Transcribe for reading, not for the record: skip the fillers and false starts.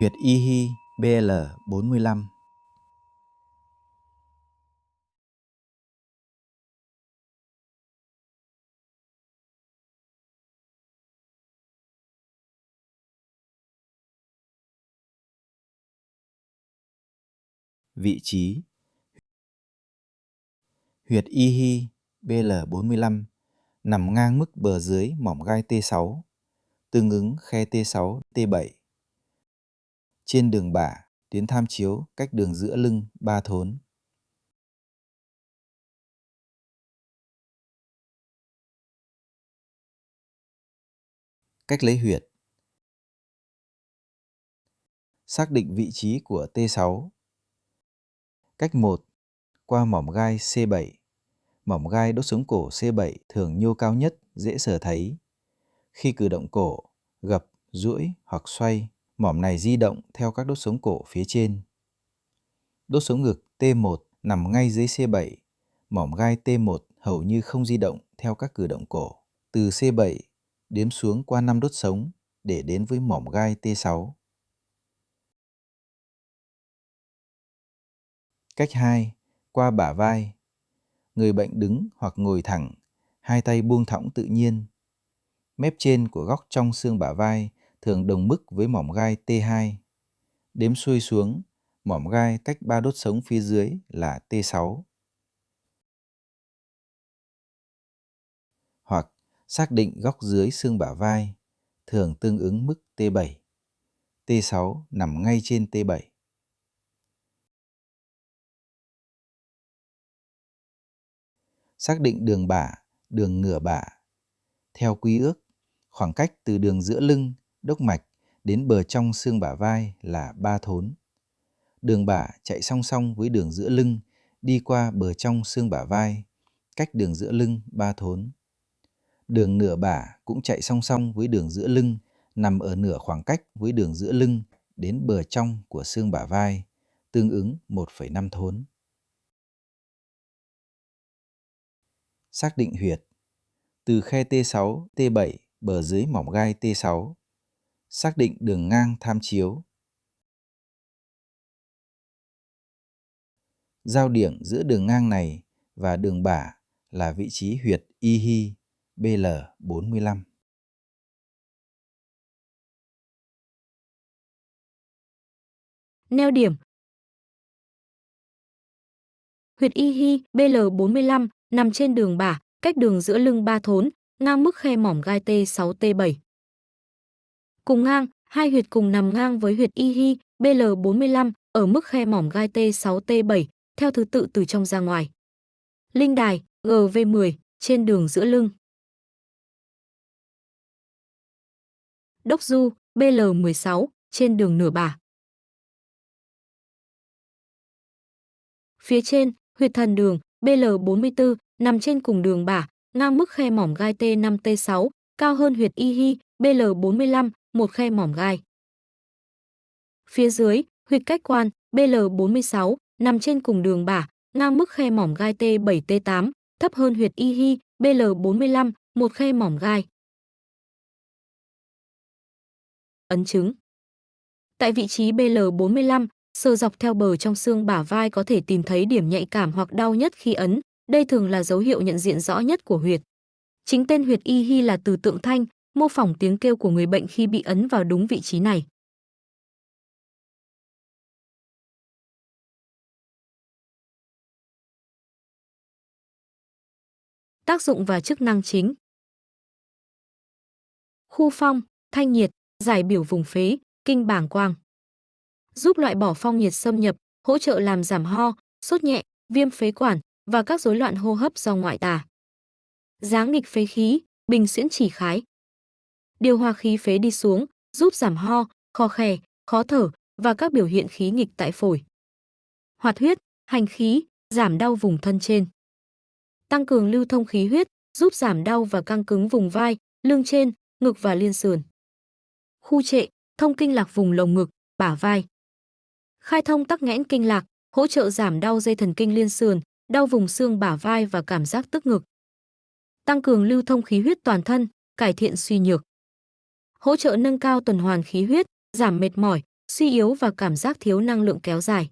huyệt y hi BL45. Vị trí huyệt y hi BL45 nằm ngang mức bờ dưới mỏm gai T6, tương ứng khe T6, T7. Trên đường bả đến tham chiếu cách đường giữa lưng 3 thốn. Cách lấy huyệt. Xác định vị trí của T6. Cách 1. Qua mỏm gai C7. Mỏm gai đốt sống cổ C7 thường nhô cao nhất, dễ sờ thấy. Khi cử động cổ, gập, duỗi hoặc xoay, mỏm này di động theo các đốt sống cổ phía trên. Đốt sống ngực T1 nằm ngay dưới C7. Mỏm gai T1 hầu như không di động theo các cử động cổ. Từ C7 đếm xuống qua 5 đốt sống để đến với mỏm gai T6. Cách 2. Qua bả vai. Người bệnh đứng hoặc ngồi thẳng, hai tay buông thõng tự nhiên. Mép trên của góc trong xương bả vai thường đồng mức với mỏm gai T2. Đếm xuôi xuống, mỏm gai cách 3 đốt sống phía dưới là T6. Hoặc xác định góc dưới xương bả vai, thường tương ứng mức T7. T6 nằm ngay trên T7. Xác định đường bả, đường ngửa bả. Theo quy ước, khoảng cách từ đường giữa lưng, đốc mạch đến bờ trong xương bả vai là 3 thốn. Đường bả chạy song song với đường giữa lưng, đi qua bờ trong xương bả vai, cách đường giữa lưng 3 thốn. Đường nửa bả cũng chạy song song với đường giữa lưng, nằm ở nửa khoảng cách với đường giữa lưng đến bờ trong của xương bả vai, tương ứng 1,5 thốn. Xác định huyệt. Từ khe T6, T7, bờ dưới mỏm gai T6. Xác định đường ngang tham chiếu. Giao điểm giữa đường ngang này và đường bả là vị trí huyệt y hi BL45. Neo điểm. Huyệt y hi BL45 nằm trên đường bả, cách đường giữa lưng 3 thốn, ngang mức khe mỏm gai T6, T7. Cùng ngang, hai huyệt cùng nằm ngang với huyệt y hi BL45 ở mức khe mỏm gai T6, T7, theo thứ tự từ trong ra ngoài. Linh đài GV10 trên đường giữa lưng. Đốc du BL16 trên đường nửa bả. Phía trên, huyệt thần đường BL44 nằm trên cùng đường bả, ngang mức khe mỏm gai T5, T6, cao hơn huyệt y hi BL45 một khe mỏm gai. Phía dưới, huyệt cách quan BL46 nằm trên cùng đường bả, ngang mức khe mỏm gai T7, T8, thấp hơn huyệt y hi BL45 một khe mỏm gai. Ấn chứng. Tại vị trí BL45, sờ dọc theo bờ trong xương bả vai có thể tìm thấy điểm nhạy cảm hoặc đau nhất khi ấn. Đây thường là dấu hiệu nhận diện rõ nhất của huyệt. Chính tên huyệt y hi là từ tượng thanh, mô phỏng tiếng kêu của người bệnh khi bị ấn vào đúng vị trí này. Tác dụng và chức năng chính. Khu phong, thanh nhiệt, giải biểu vùng phế, kinh bàng quang. Giúp loại bỏ phong nhiệt xâm nhập, hỗ trợ làm giảm ho, sốt nhẹ, viêm phế quản và các rối loạn hô hấp do ngoại tà. Giáng nghịch phế khí, bình xuyễn chỉ khái. Điều hòa khí phế đi xuống, giúp giảm ho, khò khè, khó thở và các biểu hiện khí nghịch tại phổi. Hoạt huyết, hành khí, giảm đau vùng thân trên. Tăng cường lưu thông khí huyết, giúp giảm đau và căng cứng vùng vai, lưng trên, ngực và liên sườn. Khu trệ, thông kinh lạc vùng lồng ngực, bả vai. Khai thông tắc nghẽn kinh lạc, hỗ trợ giảm đau dây thần kinh liên sườn, đau vùng xương bả vai và cảm giác tức ngực. Tăng cường lưu thông khí huyết toàn thân, cải thiện suy nhược. Hỗ trợ nâng cao tuần hoàn khí huyết, giảm mệt mỏi, suy yếu và cảm giác thiếu năng lượng kéo dài.